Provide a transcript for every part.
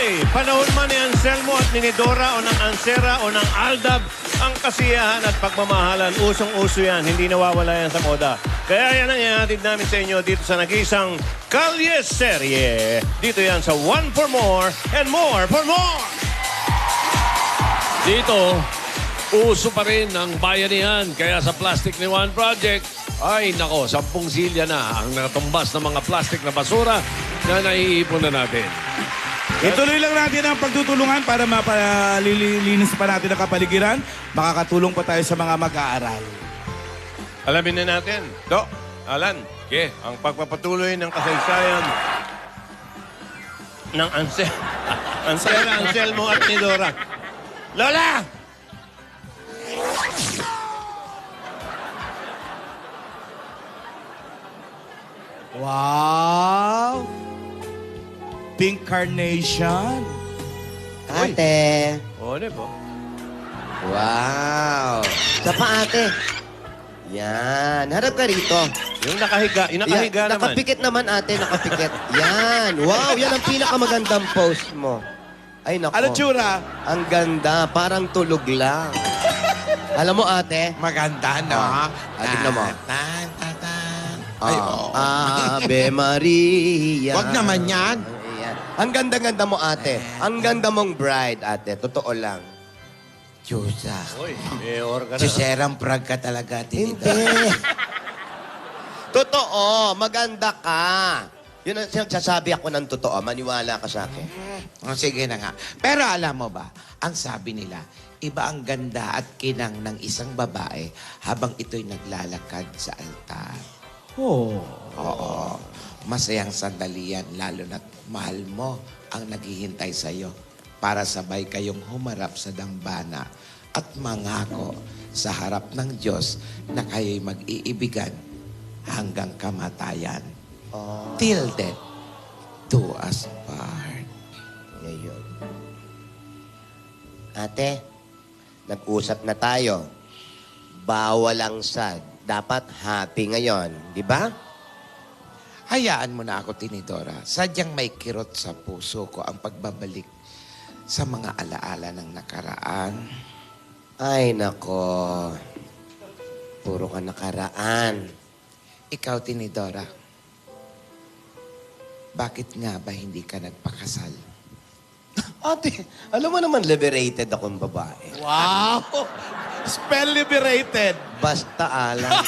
Okay, panahon man ni Anselmo at ni Dora o ng Ansera o ng Aldab, ang kasiyahan at pagmamahalan, usong-uso yan, hindi nawawala yan sa moda. Kaya yan ang ihatid namin sa inyo dito sa nag-iisang Kalye Serye. Dito yan sa One for More and More for More! Dito, uso pa rin ang bayanihan. Kaya sa Plastic ni Juan Project, ay nako, 10 silya na ang natumbas ng mga plastic na basura na naiipon na natin. Ituloy lang natin ang pagtutulungan para mapalilinis pa natin ang kapaligiran. Makakatulong pa tayo sa mga mag-aaral. Alamin na natin. Do, Alan, Okay. ang pagpapatuloy ng kasaysayan ng Ansera, Anselmo at ni Dora. Lola! Wow! Pink carnation. Ate. O, ano po? Wow. Sa pa, ate. Yan. Harap ka rito. Yung nakahiga, Yan. naman. Nakapikit naman, ate. Nakapikit. Yan. Wow. Yan ang pinakamagandang post mo. Ay, nako. Ano tsura? Ang ganda. Parang tulog lang. Alam mo, ate. Maganda, no? Tignan mo. Tan, tan, tan. Ay, oo. Ave Maria. Wag naman yan. Ayan. Ang ganda-ganda mo, ate. Ang ganda mong bride, ate. Totoo lang. Diyosa. Uy, mayor ka na. Siserang prag ka talaga, Hindi. Tinito. Totoo. Maganda ka. Yun ang sasabi ako ng totoo. Maniwala ka sa akin. Sige na nga. Pero alam mo ba, ang sabi nila, iba ang ganda at kinang ng isang babae habang ito'y naglalakad sa altar. Oh. Oo. Masayang sandali yan, lalo na't mahal mo ang naghihintay sa'yo para sabay kayong humarap sa dambana at mangako sa harap ng Diyos na kayo'y mag-iibigan hanggang kamatayan. Till death do us part. Ngayon. Ate, nag-usap na tayo. Bawal ang sad. Dapat happy ngayon. Di ba? Hayaan mo na ako, Tinidora. Sadyang may kirot sa puso ko ang pagbabalik sa mga alaala ng nakaraan. Ay, nako. Puro ka nakaraan. Ikaw, Tinidora, bakit nga ba hindi ka nagpakasal? Ate, alam mo naman, liberated akong babae. Wow! Spell liberated. Basta alam.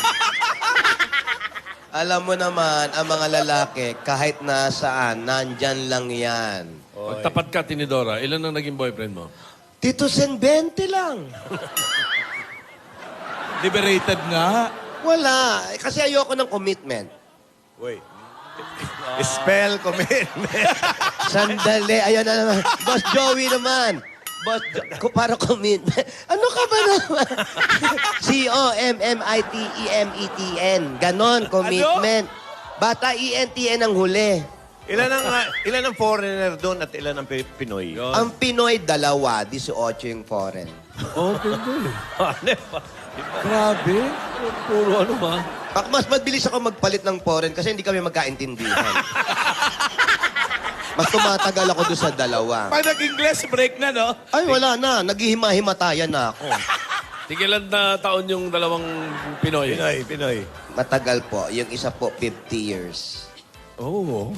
Alam mo naman, ang mga lalaki, kahit nasaan, nandyan lang yan. Magtapat ka, Tinidora. Ilan ang naging boyfriend mo? Tito Sen, 20 lang. Liberated nga. Wala. Kasi ayoko ng commitment. Wait. Spell commitment. Sandali. Ayun na naman. Boss Joey naman. Para commitment. Ano ka ba naman? C-O-M-M-I-T-E-M-E-T-N. Ganon, commitment. Bata E-N-T-N ang huli. Ilan ang foreigner doon at ilan ang Pinoy? Ang Pinoy, 2. 18 yung foreign. Oh, ganda eh. Grabe. Puro ano ba? Mas mabilis ako magpalit ng foreign kasi hindi kami magkaintindihan. Mas tumatagal ako doon sa 2. Pag nag-English break na, no? Ay, wala na. Naghihima-himatayan na ako. Tigilan na taon yung dalawang Pinoy. Pinoy. Matagal po. Yung isa po, 50 years. Oh.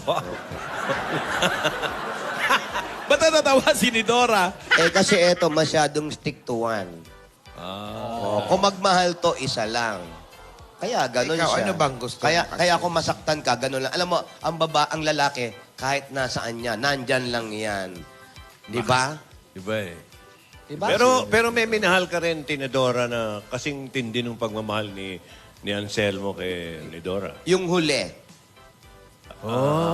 Ba't natatawa si Nidora? Kasi eto, masyadong stick to one. Kung magmahal to, isa lang. Kaya ganun Ikaw, siya. ano bang gusto Kaya, mo kasi? kaya kung masaktan ka, ganun lang. Alam mo, ang lalaki, kahit nasaan niya, nandyan lang yan. Di ba? Iba eh. Diba? Pero may minahal ka rin, Tinidora, na kasing tindi ng pagmamahal ni Anselmo kay ni Dora. Yung huli.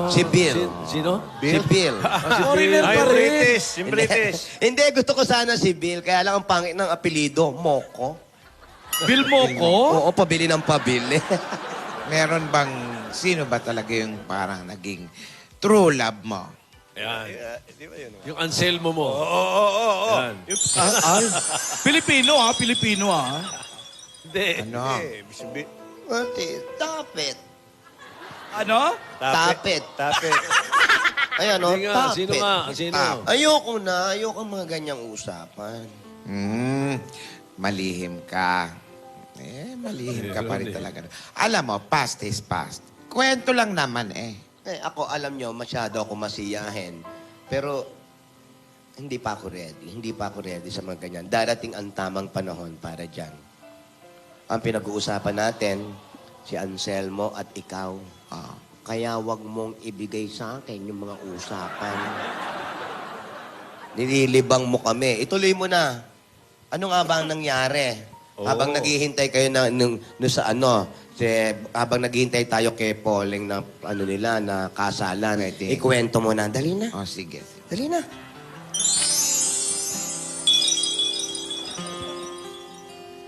Si Bill. Sino? Si Bill. Foreigner Ay, pa rin. British. Yung British. Hindi, gusto ko sana si Bill. Kaya lang ang pangit ng apelido, Moko. Bill Moco? Oo, pabili ng pabili. Meron bang, sino ba talaga yung parang naging true love mo? Ayan. Di ba yun? Yung Anselmo mo. Oo. Ayan. Ay. Pilipino, ha? Pilipino, ha? Hindi. Ano? Hindi. Stop it. Ano? Tapit. Tapit. Ayan, o, Hindi nga, top sino it. nga? Sino? Ayoko na. Ayoko mga ganyang usapan. Malihim ka. Malihim ka pa rin talaga. Alam mo, past is past. Kwento lang naman Ako, alam nyo, masyado ako masiyahin. Pero, hindi pa ako ready. Hindi pa ako ready sa mga ganyan. Darating ang tamang panahon para dyan. Ang pinag-uusapan natin, si Anselmo at ikaw. Kaya wag mong ibigay sa akin yung mga usapan. Nililibang mo kami. Ituloy mo na. Ano nga ba ang nangyari? Habang naghihintay kayo habang naghihintay tayo kay Pauling na nila na kasalan. Ikwento mo na. Dali na. Sige. Dali na.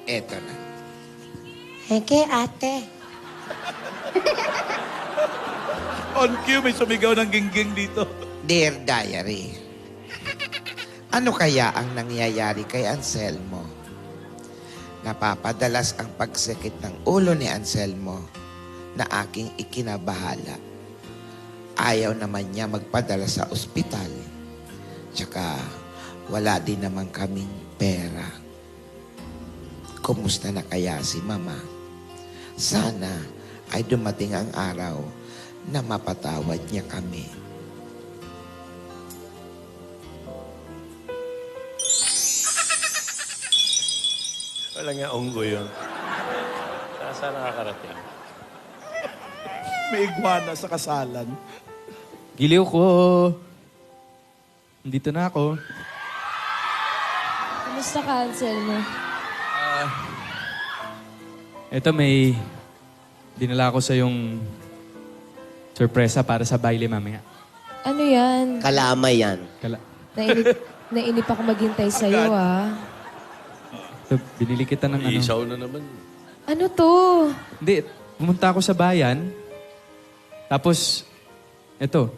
Eto na. Heke, ate. On cue, may sumigaw ng gingging dito. Dear Diary, ano kaya ang nangyayari kay Anselmo? Napapadalas ang pagsakit ng ulo ni Anselmo na aking ikinabahala. Ayaw naman niya magpadala sa ospital. Tsaka wala din naman kaming pera. Kumusta na kaya si Mama? Sana ay dumating ang araw na mapatawad niya kami. Wala nga unggo yun. Saan nakakarating? May iguana sa kasalan. Giliw ko. Nandito na ako. Kamusta ka, Anselmo? Ito may dinala ko sa yung sorpresa para sa baile mamaya. Ano yan? Kalamay yan. Nainip ako maghintay sa'yo, ah. Ito, binili kita ng ano. Isaw na naman. Ano to? Hindi, pumunta ako sa bayan. Tapos, ito,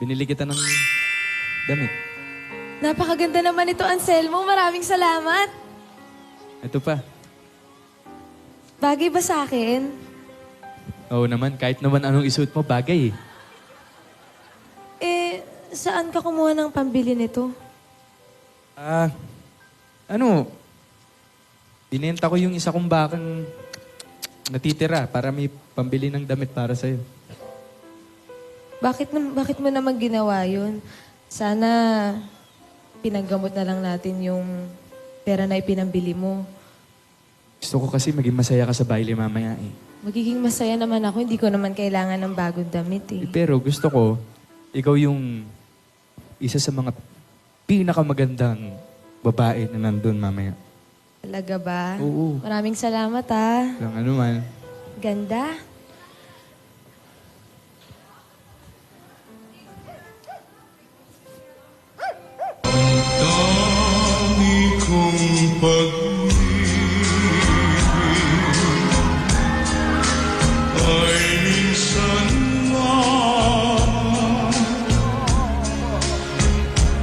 binili kita ng damit. Napakaganda naman ito, Anselmo. Maraming salamat. Ito pa. Bagay ba sa akin? Oo naman, kahit naman anong isuot mo, bagay eh. Saan ka kumuha ng pambili nito? Binenta ko yung isa kong bakang natitira para may pambili ng damit para sa'yo. Bakit mo naman ginawa yun? Sana pinaggamot na lang natin yung pera na ipinambili mo. Gusto ko kasi maging masaya ka sa baile mamaya eh. Magiging masaya naman ako. Hindi ko naman kailangan ng bagong damit eh. Pero gusto ko, ikaw yung isa sa mga pinakamagandang babae na nandun mamaya. Talaga ba? Oo. Maraming salamat ah. Lang ano man. Ganda.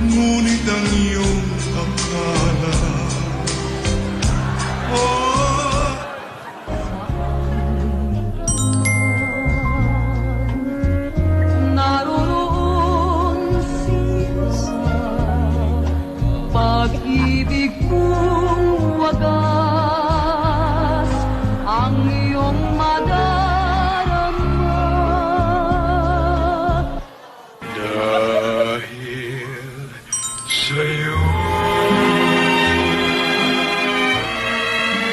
Ngunit ang iyong akala Naroon sa pag-ibig kong wagas ang iyong madarama. dahil sa'yo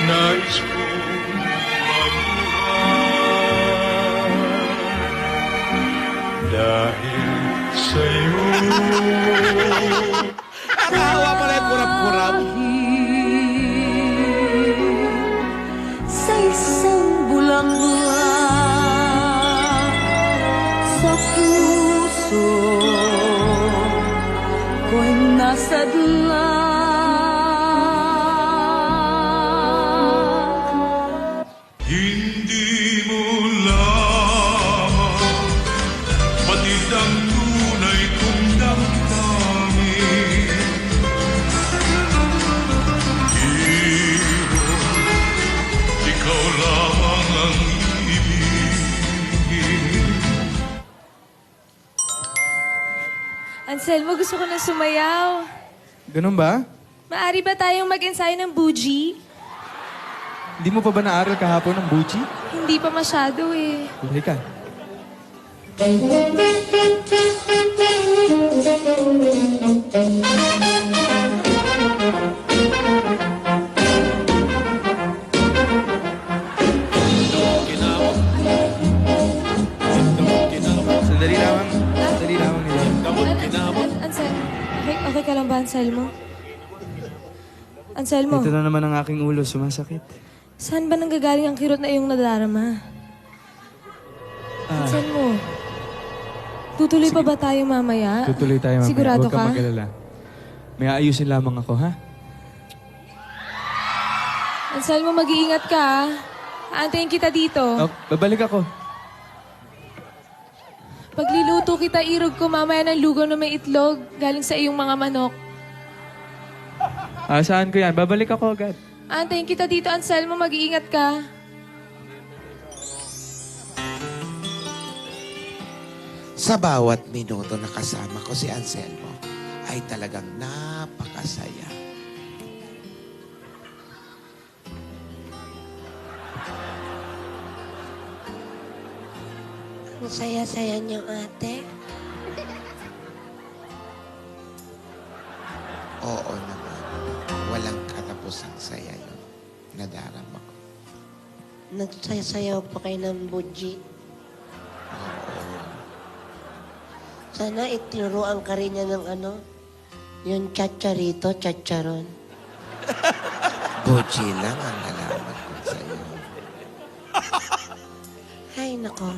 nais kong mabuhay dahil sa'yo Nakahawa pala yung kurap-kurap. Sa isang bulaklak sa puso ko'y nasadlak. hindi mo lamang batid ang tunay kong damdamin. Ikaw lamang ang ibigin. Anselmo, gusto ko na sumayaw. Ganun ba? Maari ba tayong mag-ensayo ng bougie? Hindi mo pa ba naaral kahapon ng Buchi? Hindi pa masyado eh. Halika. Kinawag. Kinawag. Sandali lamang. Sandali lamang nila. Gamot kinawag. Anselmo, okay ka lang ba, Anselmo? Anselmo, Ito na naman ang aking ulo, sumasakit. saan ba nanggagaling ang kirot na iyong nadarama? Anselmo, tutuloy pa ba tayo mamaya? Tutuloy tayo mamaya. Sigurado Huwag kang ka? mag-alala. May aayusin lamang ako, ha? Anselmo, mag-iingat ka, ah. Aantayin kita dito. Oh, babalik ako. Pagluluto kita, irog ko mamaya ng lugaw na may itlog galing sa iyong mga manok. Saan ko yan? Babalik ako agad. Aantayin kita dito, Anselmo. Mag-iingat ka. Sa bawat minuto na kasama ko si Anselmo, ay talagang napakasaya. Ang saya-saya niyo, ate. Oo naman. Walang katapusang saya yun. Nadarama ko. Nagsasayaw pa kayo ng buji. Sana itinuruan ka rin niya ng ano, yung chacharito, chacharon. Buji lang ang nalaman ko sa'yo. Ay, nako.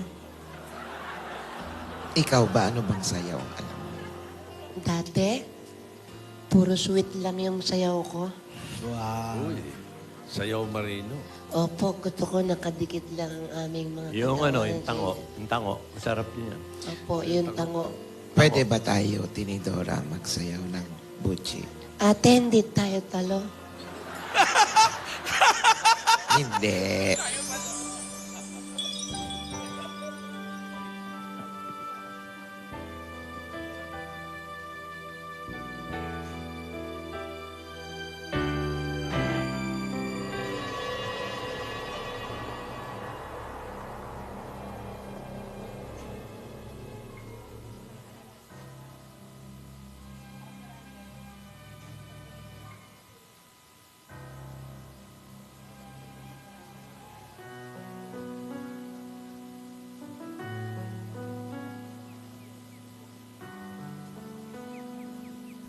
Ikaw ba, ano bang sayaw ang alam mo? Dati, puro sweet lang yung sayaw ko. Uy, sayaw marino. Opo, gusto ko nakadikit lang ang aming mga Yung katawan. ano, yung tango. Yung tango. Masarap din yan. Opo, yung tango. Pwede ba tayo, Tinidora, magsayaw ng buji? Ate, hindi tayo talo. Hindi.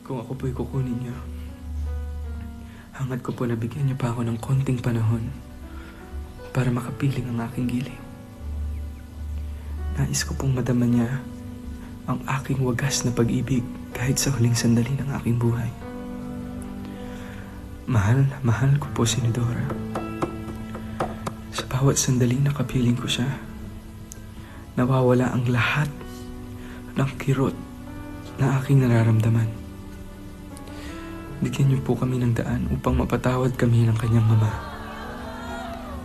Kung ako po'y kukunin niyo, hangad ko po na bigyan niyo pa ako ng konting panahon para makapiling ang aking giliw. Nais ko pong madama niya ang aking wagas na pag-ibig kahit sa huling sandali ng aking buhay. Mahal na mahal ko po si Nidora. Sa bawat sandaling nakapiling ko siya, nawawala ang lahat ng kirot na aking nararamdaman. Bigyan niyo po kami ng daan upang mapatawad kami ng kanyang ama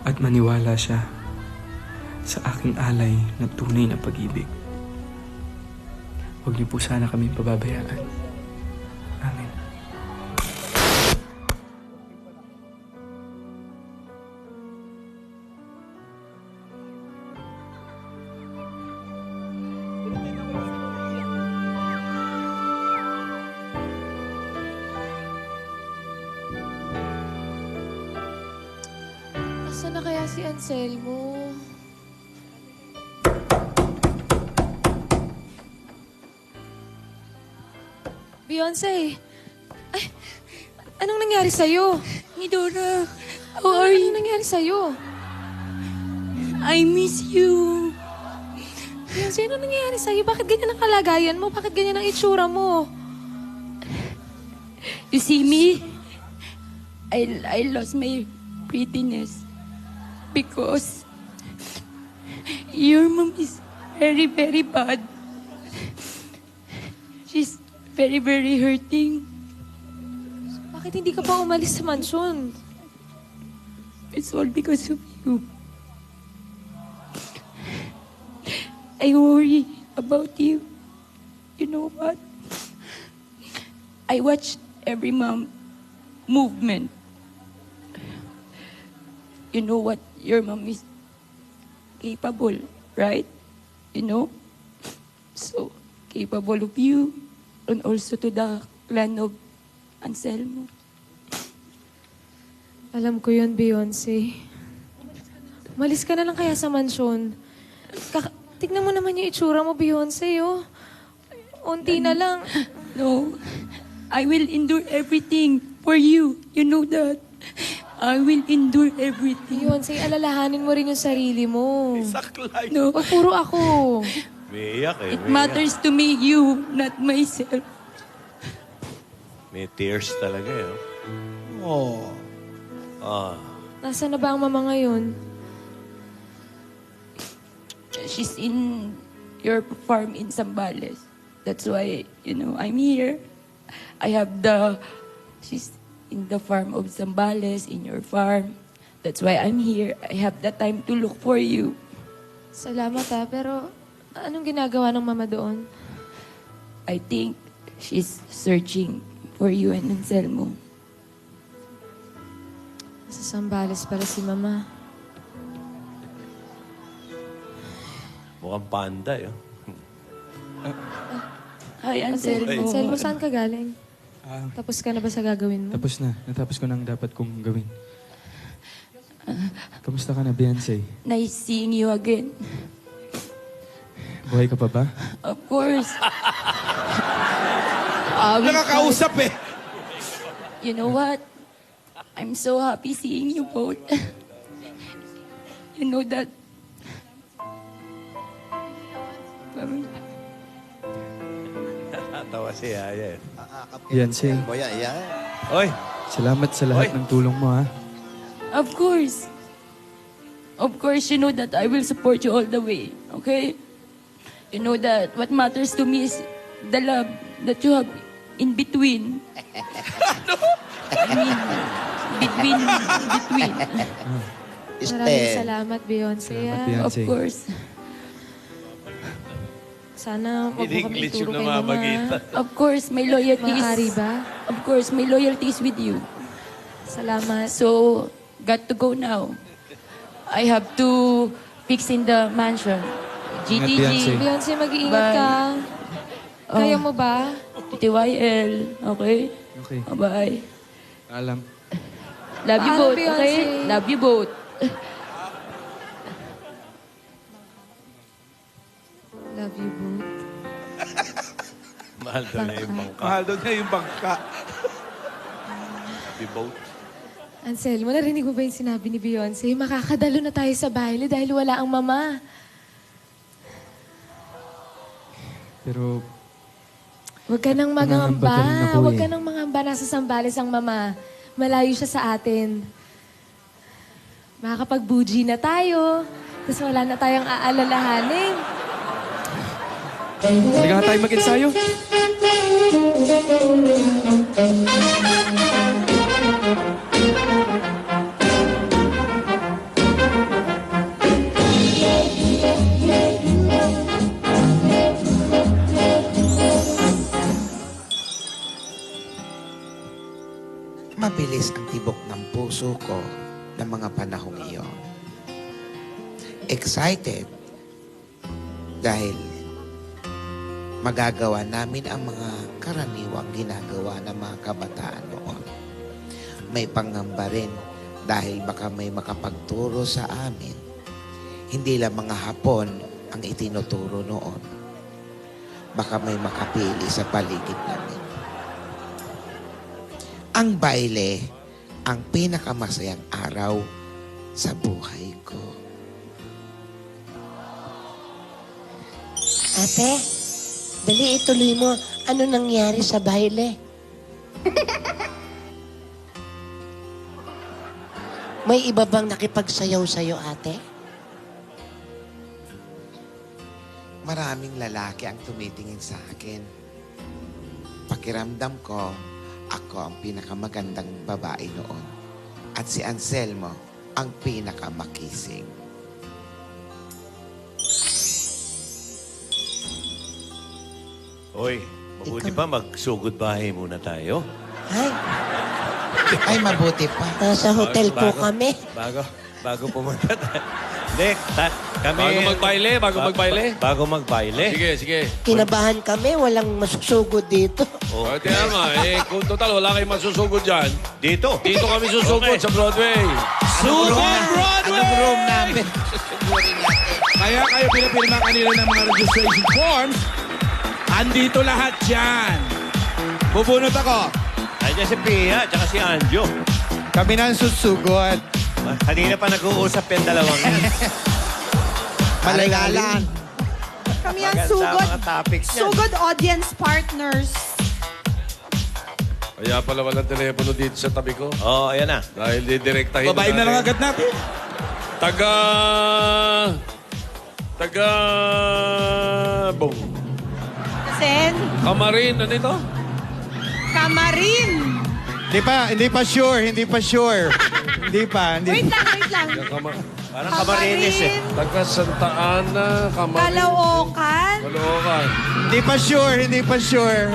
at maniwala siya sa aking alay na tunay na pag-ibig. Huwag niyo po sana kami pababayaan. Amen. Asan na kaya si Anselmo? Beyonce! Ay, anong nangyari sa'yo? Nidora, how are you? Anong nangyari sa'yo? I miss you. Beyonce, anong nangyari sa'yo? Bakit ganyan ang kalagayan mo? Bakit ganyan ang itsura mo? You see me? I lost my prettiness because your mom is very, very bad. She's very, very hurting. Bakit hindi ka pa umalis sa mansyon? It's all because of you. I worry about you. You know what? I watch every mom movement. You know what your mom is capable, right? You know? So, capable of you and also to the clan of Anselmo. Alam ko yun, Beyonce. Malis ka na lang kaya sa mansyon. Tignan mo naman yung itsura mo, Beyonce, oh. Unti na lang. No, I will endure everything for you. You know that. I will endure everything. Beyonce, alalahanin mo rin yung sarili mo. No, Wag puro ako. May iyak eh. it matters to me, you, not myself. May tears talaga eh. Oh. Ah. Nasaan na ba ang mama ngayon? She's in your farm in Zambales. That's why, you know, I'm here. She's in the farm of Zambales, in your farm. That's why I'm here. I have the time to look for you. Salamat ha, pero anong ginagawa ng mama doon? I think she's searching for you and Anselmo. Sa Sambales para si mama. Mukhang panda eh. Hi, Anselmo. Anselmo, saan ka galing? Tapos ka na ba sa gagawin mo? Tapos na. Natapos ko na ang dapat kong gawin. Kamusta ka na, Beyonce? Nice seeing you again. Buhay ka pa ba? Of course. Nakakausap eh. You know what? I'm so happy seeing you both. You know that. Tawa si Yaya eh. Beyonce, Oy! salamat sa lahat Hoy. ng tulong mo, ha? Of course. Of course, you know that I will support you all the way. Okay? You know that what matters to me is the love that you have in between. I mean, between. Maraming salamat, Beyonce. Salamat, ah. Beyonce. Of course. Sana wag mo kami English ituro yung kay mama. namamagitan. Of course, my loyalty is... Maaari ba? Of course, my loyalty is with you. Salamat. So, got to go now. I have to fix in the mansion. Beyonce. GTG, Beyonce, mag-iingat Bye. ka. Kaya Oh. mo ba? TTYL, okay? Okay. Bye. Alam. Love you Paano, both, okay? Beyonce? Love you both. Love you both. Mahal daw niya yung bangka. Mahal doon niya yung bangka. Happy boat. Anselmo, narinig mo ba yung sinabi ni Beyonce? Makakadalo na tayo sa baile dahil wala ang mama. Pero, Huwag ka nang Nangangamba magangamba. pa rin ako Huwag eh. ka nang mangamba. Nasa Sambales ang mama. Malayo siya sa atin. Makakapag-buji na tayo. Tapos wala na tayong aalalahanin. halika nga tayo mag-ensayo. Mabilis ang tibok ng puso ko ng mga panahong iyon. Excited dahil magagawa namin ang mga karaniwang ginagawa ng mga kabataan noon. May pangamba rin dahil baka may makapagturo sa amin. Hindi lang mga Hapon ang itinuturo noon. Baka may makapili sa paligid namin. Ang baile, ang pinakamasayang araw sa buhay ko. Ate, dali ituloy mo. Ano nangyari sa baile? May iba bang nakipagsayaw sa'yo, ate? Maraming lalaki ang tumitingin sa akin. Pakiramdam ko, ako ang pinakamagandang babae noon. At si Anselmo ang pinakamakising. Oy, Mabuti pa, magsugod bahay muna tayo. Ay, Ay, mabuti pa. nasa hotel po Bago- kami. Bago pumunta tayo. Hindi, kami... Bago magbaile, Bago magbaile. Sige. Kinabahan kami, walang masusugod dito. O, tiyan mo, kung total, wala kayong masusugod dyan. Dito. Dito kami susugod sa Broadway. Sugod Broadway! Anong room namin? Kaya kayo pinapirma kanila ng mga registration forms. Andito lahat yan. Bubunot ako. Andiyan si Pia, tsaka si Anjo. Kami na ang susugod. Kanina pa nag-uusap yung dalawang yan. Malalalan. Kami ang Maganda sugod. mga topics yan. Sugod audience partners. Kaya pala walang telepono dito sa tabi ko. Oo, ayan na. Dahil didirektahin Babayin na lang agad natin. Boom. Sen, Kamarin, ano ito? Kamarin. Hindi pa sure. Hindi Wait lang. Parang Camarines eh. Taga Santa Ana, Kamarin. Caloocan. Caloocan. Hindi pa sure.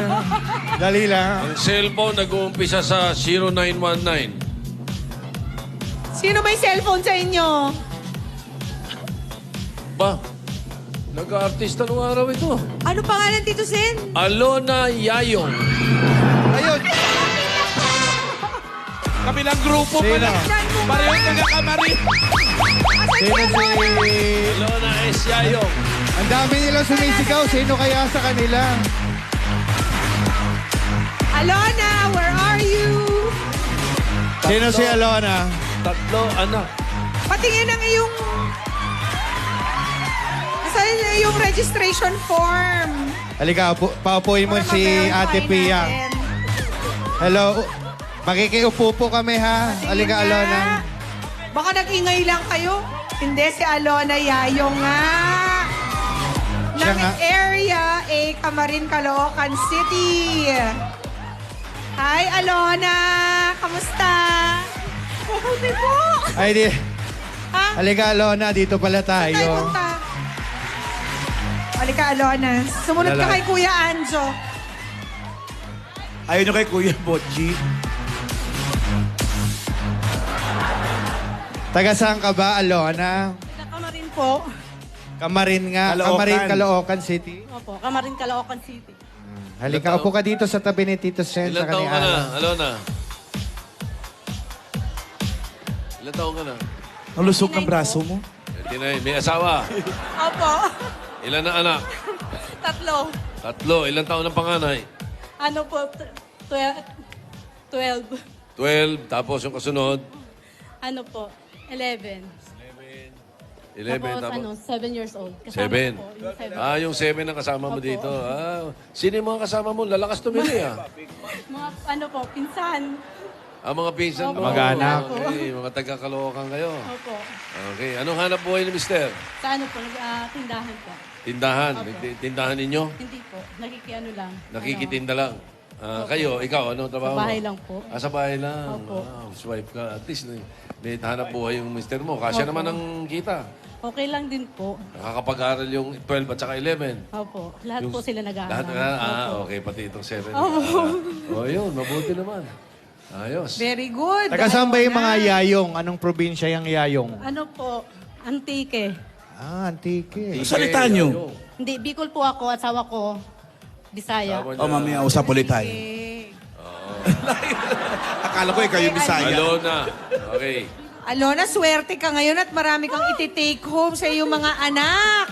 Dali lang. Ang cellphone nag-uumpisa sa 0919. Sino may cellphone sa inyo? Ba? Nag-artista nung araw ito. Ano pangalan, Tito Sen? Alona Yayong. Ayun. Kabilang grupo Sino? pala. Pareho taga-Kamarin. Sino si... Alona S. Yayong. Ang dami nilang sumisigaw. Sino kaya sa kanila? Alona, where are you? Sino si Alona? Tatlo anak. Patingin ang iyong... Saan yung iyong registration form? Halika, paupuin mo Para si ma-verify Ate Pia. natin. Hello. Makikiupo po kami ha. Halika, Tingin Alona. nga. Baka nag-ingay lang kayo. Hindi, si Alona Yayong nga. Siya Ng nga. area A, Camarin, Caloocan City. Hi, Alona. Kamusta? Mabuti po. Ay, di. Ha? Halika, Alona. Dito pala Tayo tayo. punta. Halika, Alona. Sumunod ka Lala. kay Kuya Anjo. Ayaw nyo kay Kuya Botchi. Taga saan ka ba, Alona? Kamarin po. Kamarin nga. Caloocan. Kamarin, Caloocan City. Opo, Kamarin, Caloocan City. Halika, upo ka dito sa tabi ni Tito Sen. Ilan sa taong ka na, kaniala. Alona? Ilan taong ka na? Ang lusog ng braso mo. 29. May asawa. Opo. Ilan na anak? Tatlo. Tatlo. Ilan taon ang panganay? Ano po? 12. 12. Tapos yung kasunod? Ano po? 11. 11. Tapos 7 years old. 7. Yung 7 ang kasama mo dito. Sino yung mga kasama mo? Lalakas tumili Mga ano po, pinsan. Mga pinsan mo. Mag-anak. Okay, mga taga-Caloocan kayo. Opo. Okay. Anong hanap buhay ni Mister? Sa ano po, tindahan po. Tindahan. Opo. Tindahan ninyo? Hindi po, nakikiano lang. Nakikitinda lang. Kayo, ikaw, anong trabaho Sa bahay mo? lang po. Sa bahay lang. Opo. Housewife ka. At least may hanap buhay yung mister mo. Kasya Opo. naman ang kita. Okay lang din po. Nakakapag-aral yung 12 at saka 11. Opo. Lahat po sila nag-aaral. Lahat Opo. okay. Pati itong 7. Opo. Yun. Mabuti naman. Ayos. Very good. Taga saan ba yung Alona. mga yayong? Anong probinsya yung yayong? Ano po, Antique. Antique. Salita nyo. Hindi, Bicol po ako, asawa ko, Bisaya. O, mamaya usap ulit tayo. Akala ko ikaw yung Bisaya. Alona. Okay. Alona, swerte ka ngayon at marami kang iti-take home sa iyong mga anak.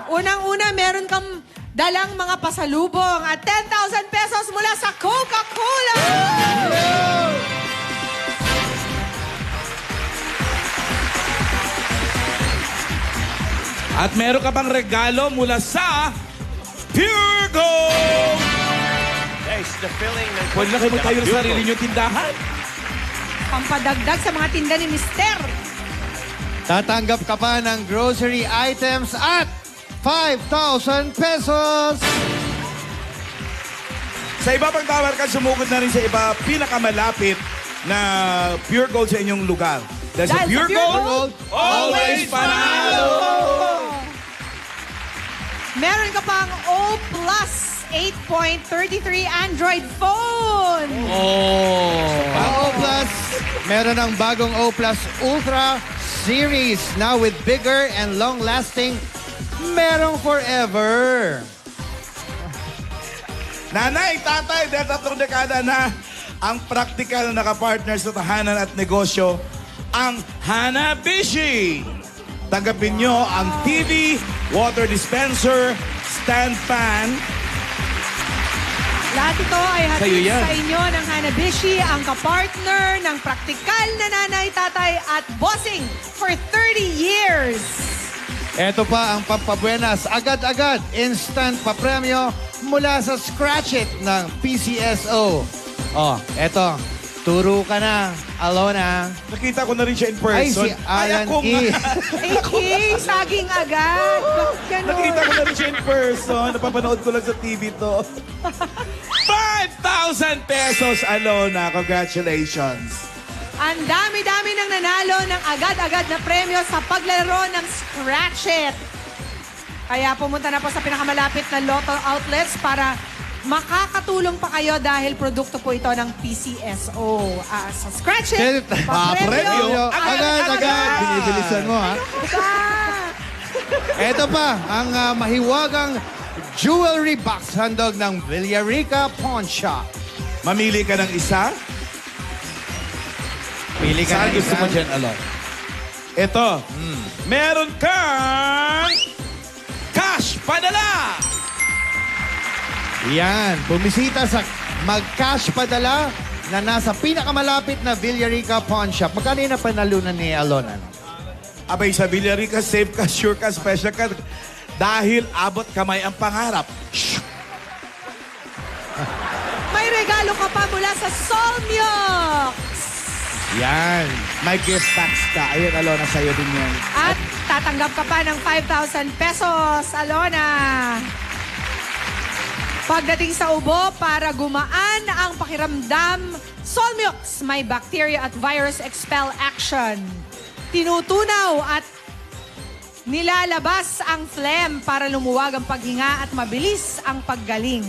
Unang-una, meron kang dalang mga pasalubong at 10,000 pesos mula sa Coca-Cola! At meron ka pang regalo mula sa Pure Gold! Guys, the feeling ng... Pwede na kayo magtayo ng sarili nyo tindahan. Pampadagdag sa mga tinda ni Mister. Tatanggap ka pa ng grocery items at 5,000 pesos! Sa iba pang tawar ka, sumugod na rin sa iba pinakamalapit na Pure Gold sa inyong lugar. Dahil sa Pure Gold, always panalo! Meron ka pang O Plus 8.33 Android phone. Ang O Plus, meron ng bagong O Plus Ultra Series. Now with bigger and long-lasting, merong forever. Nanay, tatay, dahil 3 dekada na ang practical na nakapartner sa tahanan at negosyo, ang Hanabishi. Tanggapin nyo ang TV, water dispenser, stand fan. Lahat ito ay Sa'yo hatid yan. sa inyo ng Hanabishi, ang kapartner ng praktikal na nanay, tatay at bossing for 30 years. Ito pa ang pampabuenas. Agad-agad, instant papremyo mula sa Scratch It ng PCSO. Oh, eto. Turo ka na, Alona. Nakita ko na rin siya in Ay, person. si Alan E. AK, saging agad. Bakit ganun? Nakita ko na rin siya in person. Napapanood ko lang sa TV to. 5,000 pesos, Alona. Congratulations. Ang dami-dami ng nanalo ng agad-agad na premyo sa paglaro ng Scratch It. Kaya pumunta na po sa pinakamalapit na Lotto outlets para makakatulong pa kayo dahil produkto po ito ng PCSO. Sa Scratch It, Papremyo. Agad-agad. Binibilisan mo, ha? Ito pa, ang mahiwagang jewelry box handog ng Villarica Pawn Shop. Mamili ka ng isa. Pili ka Saan ng gusto isa. mo dyan, Alon? Ito. Meron kang cash padala. Yan, bumisita sa mag-cash padala na nasa pinakamalapit na Villarica Pawn Shop. Magkano yung napanalunan ni Alona? Abay, sa Villarica, safe ka, sure ka, special ka. Dahil abot kamay ang pangarap. May regalo ka pa mula sa Solmiox. Yan. May gift packs ka. Ayun, Alona, sa'yo din yan. At tatanggap ka pa ng 5,000 pesos, Alona. Pagdating sa ubo, para gumaan ang pakiramdam, Solmiox may bacteria at virus expel action. Tinutunaw at nilalabas ang phlegm para lumuwag ang paghinga at mabilis ang paggaling.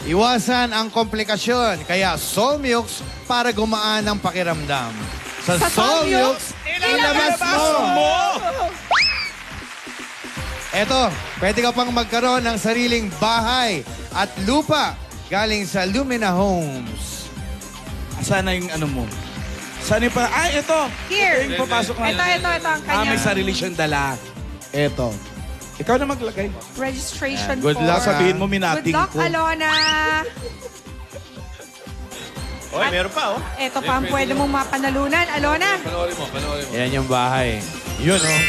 Iwasan ang komplikasyon. Kaya Solmiox para gumaan ang pakiramdam. Sa Solmiox, ilabas mo! Eto, pwede ka pang magkaroon ng sariling bahay at lupa galing sa Lumina Homes. Sana yung ano mo? Sana yung pa... Ay, ito! Here. Ito yung papasok na. Ito ang kanya. May sarili siyang dala. Ito. Ikaw na maglagay. Registration Good form. luck, Sabihin mo, Good minating luck, ko. Alona. Oy, meron pa, oh. Ito pa ang pwede mong mapanalunan, Alona. Panoorin mo. Yan yung bahay. Yun, oh.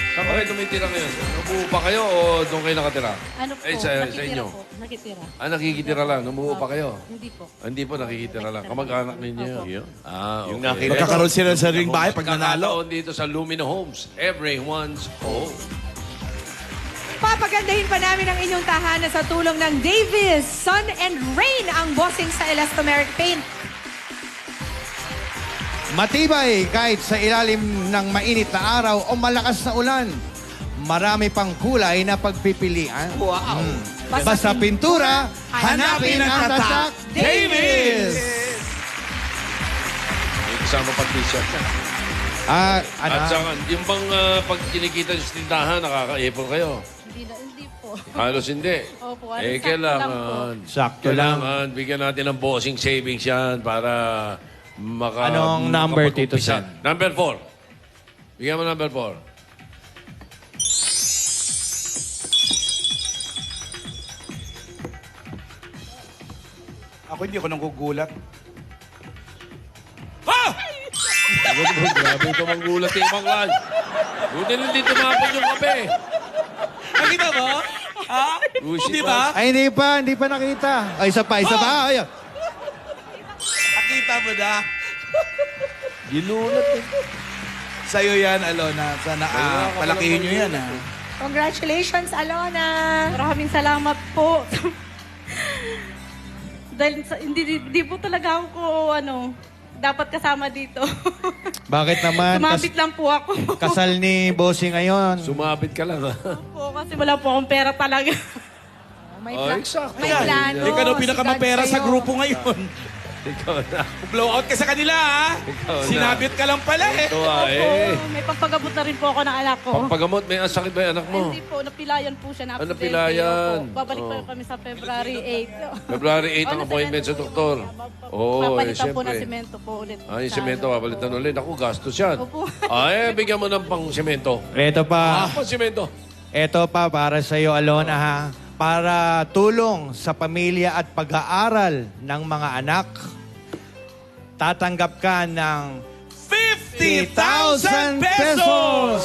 Saan ba kayo tumitira ngayon? Nabuo pa kayo o doon kayo nakatira? Ano po, Sa nakitira inyo? po. Nakitira. Nakikitira lang. Nabuo pa kayo? Hindi po. Hindi po, nakikitira lang. Kamag-anak ninyo yun? Okay. Yung nakita. Magkakaroon sila ng sariling bahay pag nanalo. Magkakataon dito sa Lumina Homes. Everyone's home. Papagandahin pa namin ang inyong tahanan sa tulong ng Davis, Sun and Rain, ang bossing sa Elastomeric Paint. Matibay kahit sa ilalim ng mainit na araw o malakas na ulan. Marami pang kulay na pagpipilian. Wow! Basta pintura, hanapin ang tatak Davis! May kasama pag t-shirt ka. At At saka, yung bang pag kinikita sa tindahan, nakakaipon kayo? Hindi po. Halos hindi. Opo, Eh, sakto lang po. Sakto lang. Kailangan bigyan natin ng bossing savings yan para Anong number, Tito makapag-umpisa. Sen? Number 4. Bigyan mo number 4. Ako hindi ako nagugulat. Grabe ito manggulat yung ibang klan. Buti hindi tumapon yung kape. Nakita mo? Ha? Di ba? Ay, hindi pa nakita. Ay, isa pa. Ay, Nakita mo na? Ginulat eh. Sa'yo yan, Alona. Sana palakihin nyo yan, ha? Congratulations, Alona. Maraming salamat po. Dahil hindi po talaga ako dapat kasama dito. Bakit naman? Sumabit lang po ako. Kasal ni Bossing ngayon. Sumabit ka lang ha. po kasi wala po akong pera talaga. May, Oh, pla- exacto. may plano. Ikaw daw si pinakamapera God sa sa'yo. grupo ngayon. Ikaw na. Blow out ka sa kanila, ha? Ikaw na. Sinabit ka lang pala, eh. Ito eh. Opo, may pampagamot na rin po ako ng anak ko. Pampagamot, may sakit ba yung anak mo? Hindi po, napilayan po siya na Ah, napilayan. Opo. Babalik pa kami sa February 8. February 8 ang appointment sa doktor. Oo, Papalitan po ng siyempre. semento po ulit. Ay, yung semento, papalitan ulit. Ako, gastos yan. Opo. Ay, bigyan mo ng pang semento. Ito pa. Pang semento. Ito pa para sa iyo, Alona, ha? Para tulong sa pamilya at pag-aaral ng mga anak. Tatanggap ka ng 50,000 pesos!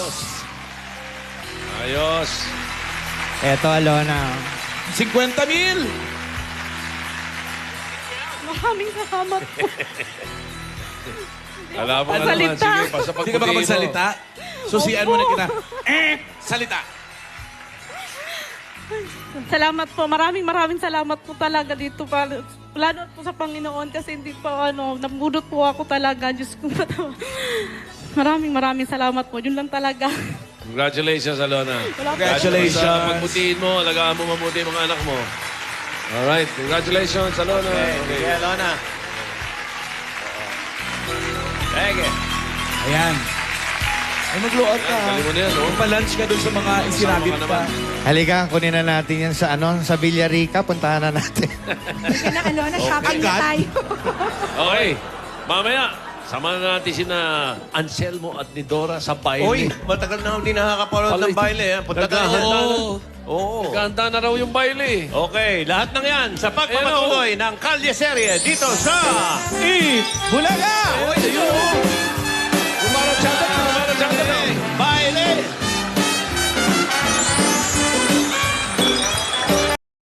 Ayos. Ito, Alona. 50,000! Maraming salamat po. Alam mo nga naman. Salita. Sige, basta Hindi ka ba magsalita? Susian mo na kita. Salita! Salamat po. Maraming salamat po talaga dito. Lalo po sa Panginoon kasi hindi pa nabudot po ako talaga. Diyos ko. Maraming salamat po. Yun lang talaga. Congratulations, Alona. Congratulations. Basta pagbutihin mo, alagaan mo mabuti ang mga anak mo. Alright, congratulations, Alona. Okay, Alona. Sige. Ayan. Ay, mag-blow out ka. Galing mo na yan, no? Pa-lunch ka dun sa mga isinabit Kasama ka ka. naman. Halika, kunin na natin yan sa sa Villarica. Puntahan na natin. Sige na, Alona, shopping na tayo. Okay, mamaya, samahan na natin sina Anselmo at ni Dora sa baile. Uy, matagal na hindi nakakapanood ng baile. Punta tayo. Oo. Nagkahanda na raw yung baile. Okay, lahat ng yan sa pagpapatuloy ng Kalye Serye dito sa... Bulaga! Umaratsyada na.